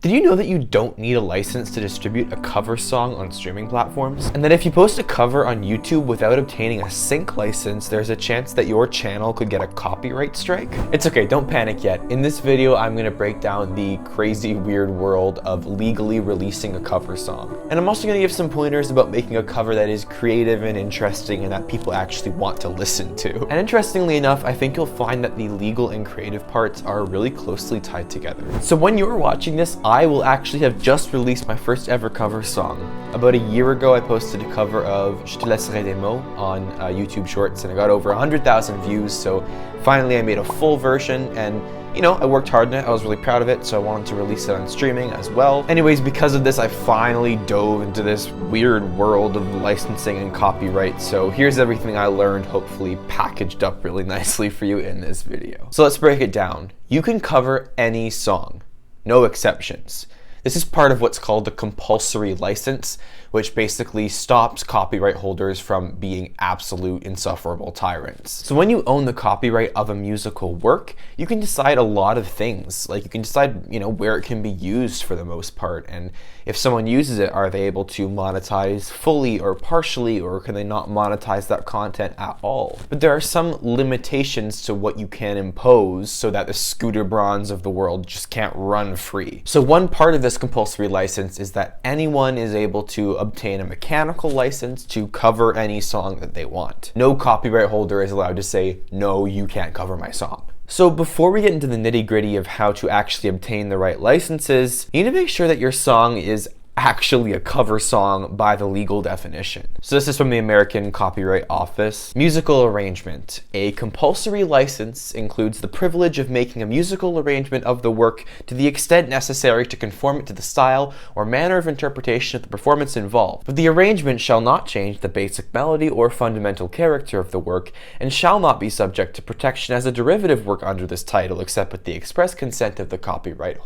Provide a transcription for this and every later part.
Did you know that you don't need a license to distribute a cover song on streaming platforms? And that if you post a cover on YouTube without obtaining a sync license, there's a chance that your channel could get a copyright strike? It's okay, don't panic yet. In this video, I'm gonna break down the crazy, weird world of legally releasing a cover song. And I'm also gonna give some pointers about making a cover that is creative and interesting and that people actually want to listen to. And interestingly enough, I think you'll find that the legal and creative parts are really closely tied together. So when you're watching this, I will actually have just released my first ever cover song. About a year ago, I posted a cover of Je te laisserai des mots on YouTube Shorts, and I got over 100,000 views, so finally I made a full version, and you know, I worked hard on it, I was really proud of it, so I wanted to release it on streaming as well. Anyways, because of this, I finally dove into this weird world of licensing and copyright, so here's everything I learned, hopefully packaged up really nicely for you in this video. So let's break it down. You can cover any song. No exceptions. This is part of what's called the compulsory license, which basically stops copyright holders from being absolute insufferable tyrants. So when you own the copyright of a musical work, you can decide a lot of things. Like you can decide, where it can be used for the most part, and if someone uses it, are they able to monetize fully or partially, or can they not monetize that content at all? But there are some limitations to what you can impose so that the Scooter Bronze of the world just can't run free. So one part of this compulsory license is that anyone is able to obtain a mechanical license to cover any song that they want. No copyright holder is allowed to say, no, you can't cover my song. So before we get into the nitty-gritty of how to actually obtain the right licenses, you need to make sure that your song is actually a cover song by the legal definition. So this is from the American Copyright Office. Musical arrangement. A compulsory license includes the privilege of making a musical arrangement of the work to the extent necessary to conform it to the style or manner of interpretation of the performance involved. But the arrangement shall not change the basic melody or fundamental character of the work and shall not be subject to protection as a derivative work under this title except with the express consent of the copyright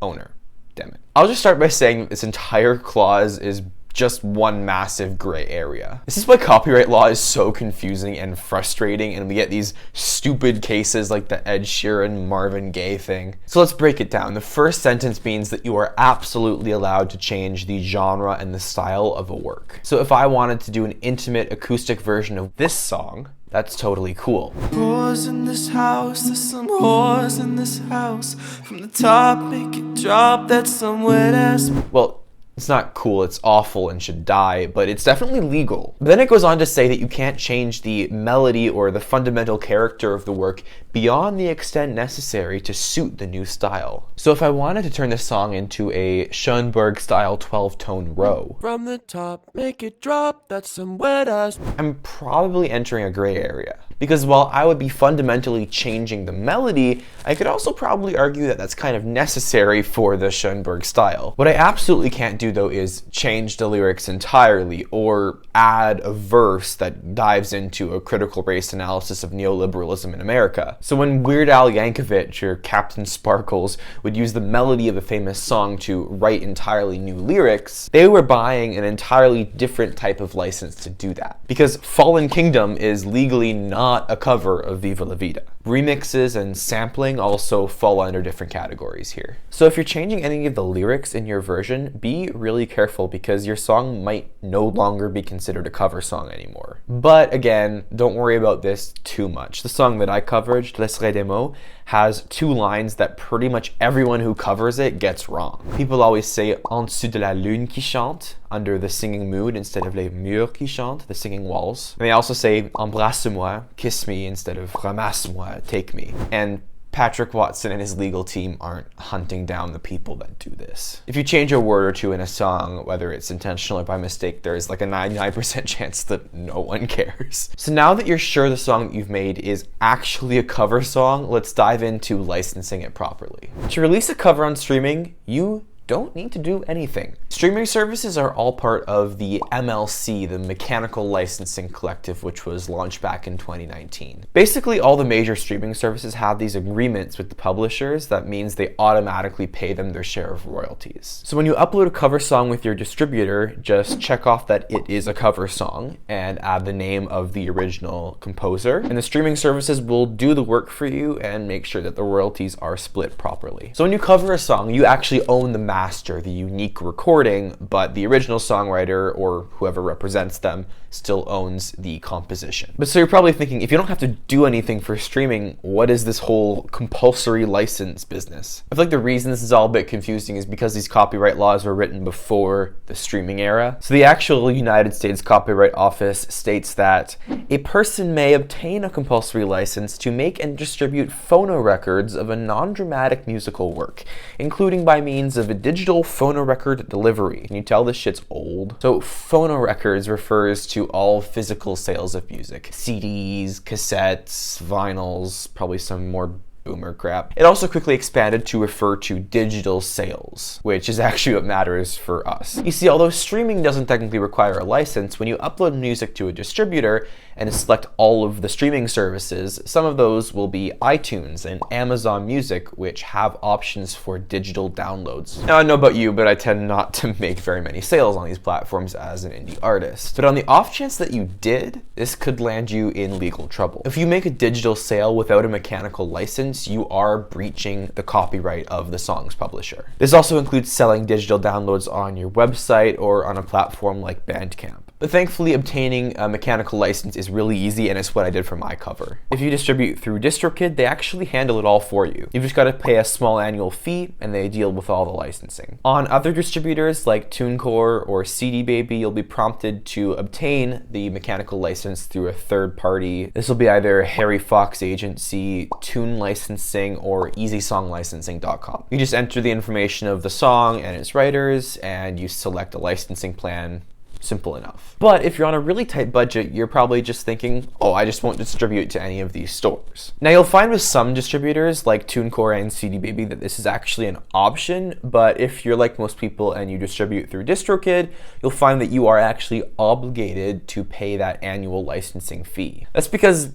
owner. Damn it. I'll just start by saying that this entire clause is just one massive gray area. This is why copyright law is so confusing and frustrating, and we get these stupid cases like the Ed Sheeran Marvin Gaye thing. So let's break it down. The first sentence means that you are absolutely allowed to change the genre and the style of a work. So if I wanted to do an intimate acoustic version of this song, that's totally cool. Whores in this house, there's some whores in this house. From the top, make it drop, that's some wet ass. Well, it's not cool, it's awful and should die, but it's definitely legal. But then it goes on to say that you can't change the melody or the fundamental character of the work beyond the extent necessary to suit the new style. So if I wanted to turn this song into a Schoenberg-style 12-tone row, From the top, make it drop, that's some wet ass. I'm probably entering a gray area. Because while I would be fundamentally changing the melody, I could also probably argue that that's kind of necessary for the Schoenberg style. What I absolutely can't do though is change the lyrics entirely or add a verse that dives into a critical race analysis of neoliberalism in America. So when Weird Al Yankovic or Captain Sparkles would use the melody of a famous song to write entirely new lyrics, they were buying an entirely different type of license to do that. Because Fallen Kingdom is legally not a cover of Viva La Vida. Remixes and sampling also fall under different categories here. So if you're changing any of the lyrics in your version, be really careful because your song might no longer be considered a cover song anymore. But again, don't worry about this too much. The song that I covered, Je te laisserai des mots, has two lines that pretty much everyone who covers it gets wrong. People always say en dessous de la lune qui chante, under the singing mood instead of les murs qui chantent, the singing walls. And they also say embrasse-moi, kiss me, instead of ramasse-moi, take me. And Patrick Watson and his legal team aren't hunting down the people that do this. If you change a word or two in a song, whether it's intentional or by mistake, there's like a 99% chance that no one cares. So now that you're sure the song that you've made is actually a cover song, let's dive into licensing it properly. To release a cover on streaming, you don't need to do anything. Streaming services are all part of the MLC, the Mechanical Licensing Collective, which was launched back in 2019. Basically, all the major streaming services have these agreements with the publishers that means they automatically pay them their share of royalties. So when you upload a cover song with your distributor, just check off that it is a cover song and add the name of the original composer, and the streaming services will do the work for you and make sure that the royalties are split properly. So when you cover a song, you actually own the master, the unique recording, but the original songwriter or whoever represents them still owns the composition. But so you're probably thinking, if you don't have to do anything for streaming, what is this whole compulsory license business? I feel like the reason this is all a bit confusing is because these copyright laws were written before the streaming era. So the actual United States Copyright Office states that a person may obtain a compulsory license to make and distribute phonorecords of a non-dramatic musical work, including by means of a digital phonorecord delivery. Can you tell this shit's old? So phonorecords refers to all physical sales of music. CDs, cassettes, vinyls, probably some more boomer crap. It also quickly expanded to refer to digital sales, which is actually what matters for us. You see, although streaming doesn't technically require a license, when you upload music to a distributor and select all of the streaming services, some of those will be iTunes and Amazon Music, which have options for digital downloads. Now, I don't know about you, but I tend not to make very many sales on these platforms as an indie artist. But on the off chance that you did, this could land you in legal trouble. If you make a digital sale without a mechanical license, you are breaching the copyright of the song's publisher. This also includes selling digital downloads on your website or on a platform like Bandcamp. But thankfully, obtaining a mechanical license is really easy, and it's what I did for my cover. If you distribute through DistroKid, they actually handle it all for you. You've just got to pay a small annual fee, and they deal with all the licensing. On other distributors like TuneCore or CD Baby, you'll be prompted to obtain the mechanical license through a third party. This will be either Harry Fox Agency, Tune Licensing, or EasySongLicensing.com. You just enter the information of the song and its writers, and you select a licensing plan. Simple enough. But if you're on a really tight budget, you're probably just thinking, oh, I just won't distribute to any of these stores. Now, you'll find with some distributors like TuneCore and CD Baby that this is actually an option, but if you're like most people and you distribute through DistroKid, you'll find that you are actually obligated to pay that annual licensing fee. That's because,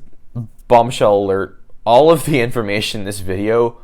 bombshell alert, all of the information in this video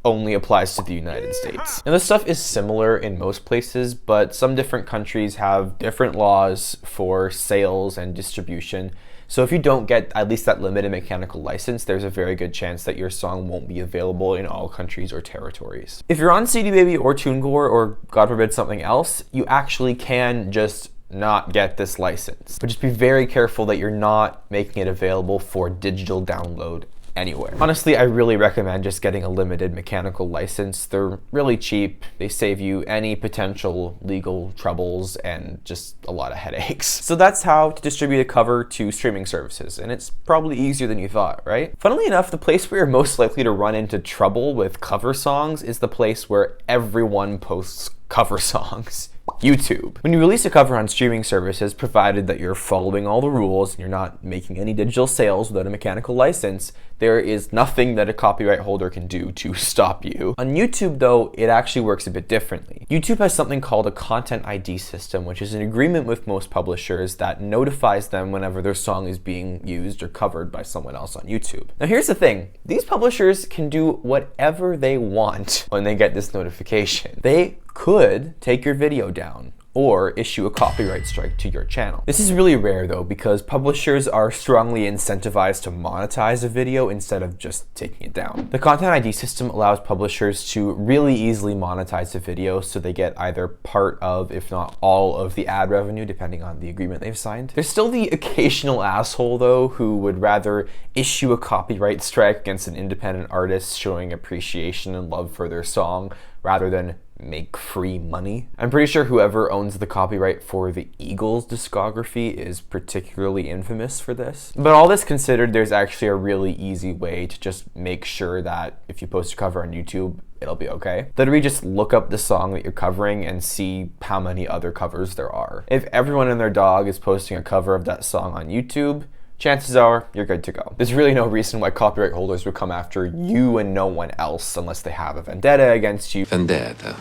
only applies to the United States. Now, this stuff is similar in most places, but some different countries have different laws for sales and distribution. So if you don't get at least that limited mechanical license, there's a very good chance that your song won't be available in all countries or territories. If you're on CD Baby or TuneCore, or God forbid something else, you actually can just not get this license. But just be very careful that you're not making it available for digital download anywhere. Honestly, I really recommend just getting a limited mechanical license. They're really cheap. They save you any potential legal troubles and just a lot of headaches. So that's how to distribute a cover to streaming services, and it's probably easier than you thought, right? Funnily enough, the place where you're most likely to run into trouble with cover songs is the place where everyone posts cover songs. YouTube. When you release a cover on streaming services, provided that you're following all the rules and you're not making any digital sales without a mechanical license, there is nothing that a copyright holder can do to stop you. On YouTube, though, it actually works a bit differently. YouTube has something called a content ID system, which is an agreement with most publishers that notifies them whenever their song is being used or covered by someone else on YouTube. Now, here's the thing. These publishers can do whatever they want when they get this notification. They could take your video down or issue a copyright strike to your channel. This is really rare though, because publishers are strongly incentivized to monetize a video instead of just taking it down. The Content ID system allows publishers to really easily monetize a video, so they get either part of, if not all of, the ad revenue depending on the agreement they've signed. There's still the occasional asshole though who would rather issue a copyright strike against an independent artist showing appreciation and love for their song rather than make free money. I'm pretty sure whoever owns the copyright for the Eagles discography is particularly infamous for this. But all this considered, there's actually a really easy way to just make sure that if you post a cover on YouTube, it'll be okay. Literally just look up the song that you're covering and see how many other covers there are. If everyone and their dog is posting a cover of that song on YouTube, chances are you're good to go. There's really no reason why copyright holders would come after you and no one else unless they have a vendetta against you. Vendetta.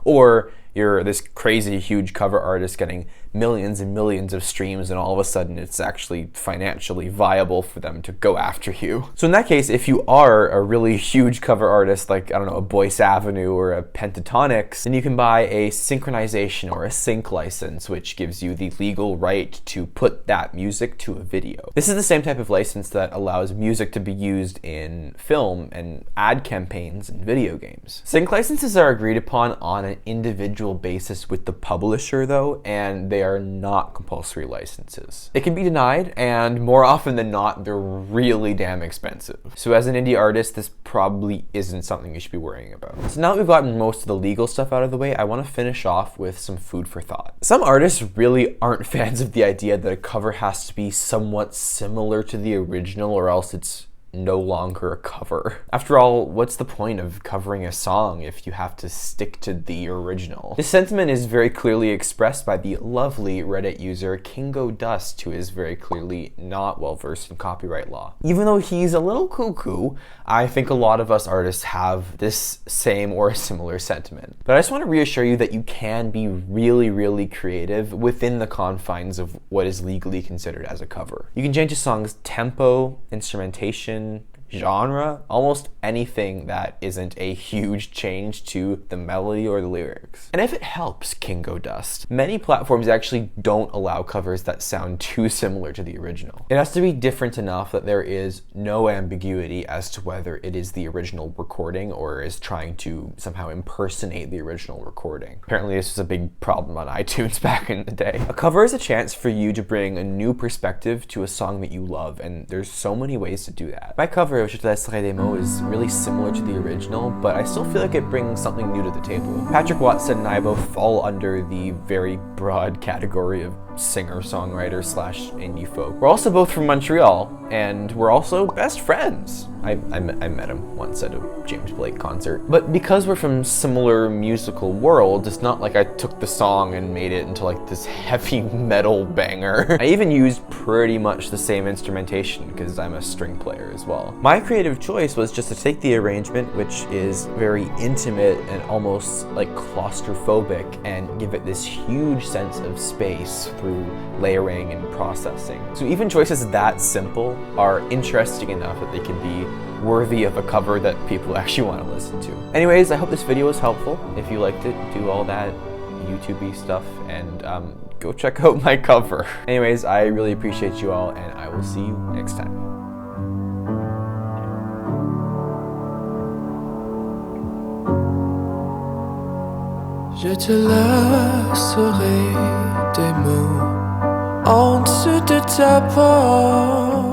Or you're this crazy huge cover artist getting millions and millions of streams, and all of a sudden it's actually financially viable for them to go after you. So in that case, if you are a really huge cover artist like, I don't know, a Boyce Avenue or a Pentatonics, then you can buy a synchronization or a sync license, which gives you the legal right to put that music to a video. This is the same type of license that allows music to be used in film and ad campaigns and video games. Sync licenses are agreed upon on an individual basis with the publisher though, and they are not compulsory licenses. It can be denied, and more often than not, they're really damn expensive. So as an indie artist, this probably isn't something you should be worrying about. So now that we've gotten most of the legal stuff out of the way, I want to finish off with some food for thought. Some artists really aren't fans of the idea that a cover has to be somewhat similar to the original, or else it's no longer a cover. After all, what's the point of covering a song if you have to stick to the original? This sentiment is very clearly expressed by the lovely Reddit user Kingo Dust, who is very clearly not well versed in copyright law. Even though he's a little cuckoo, I think a lot of us artists have this same or similar sentiment. But I just want to reassure you that you can be really, really creative within the confines of what is legally considered as a cover. You can change a song's tempo, instrumentation, genre, almost anything that isn't a huge change to the melody or the lyrics. And if it helps, Kingo Dust, many platforms actually don't allow covers that sound too similar to the original. It has to be different enough that there is no ambiguity as to whether it is the original recording or is trying to somehow impersonate the original recording. Apparently this was a big problem on iTunes back in the day. A cover is a chance for you to bring a new perspective to a song that you love, and there's so many ways to do that. My cover of Je te laisserai des mots is really similar to the original, but I still feel like it brings something new to the table. Patrick Watson and I both fall under the very broad category of singer-songwriter / indie folk. We're also both from Montreal, and we're also best friends. I met him once at a James Blake concert. But because we're from similar musical worlds, it's not like I took the song and made it into like this heavy metal banger. I even used pretty much the same instrumentation because I'm a string player as well. My creative choice was just to take the arrangement, which is very intimate and almost like claustrophobic, and give it this huge sense of space through layering and processing. So even choices that simple are interesting enough that they can be worthy of a cover that people actually want to listen to. Anyways, I hope this video was helpful. If you liked it, do all that YouTube-y stuff and go check out my cover. Anyways, I really appreciate you all, and I will see you next time. Je te laisserai des mots en dessous de ta porte.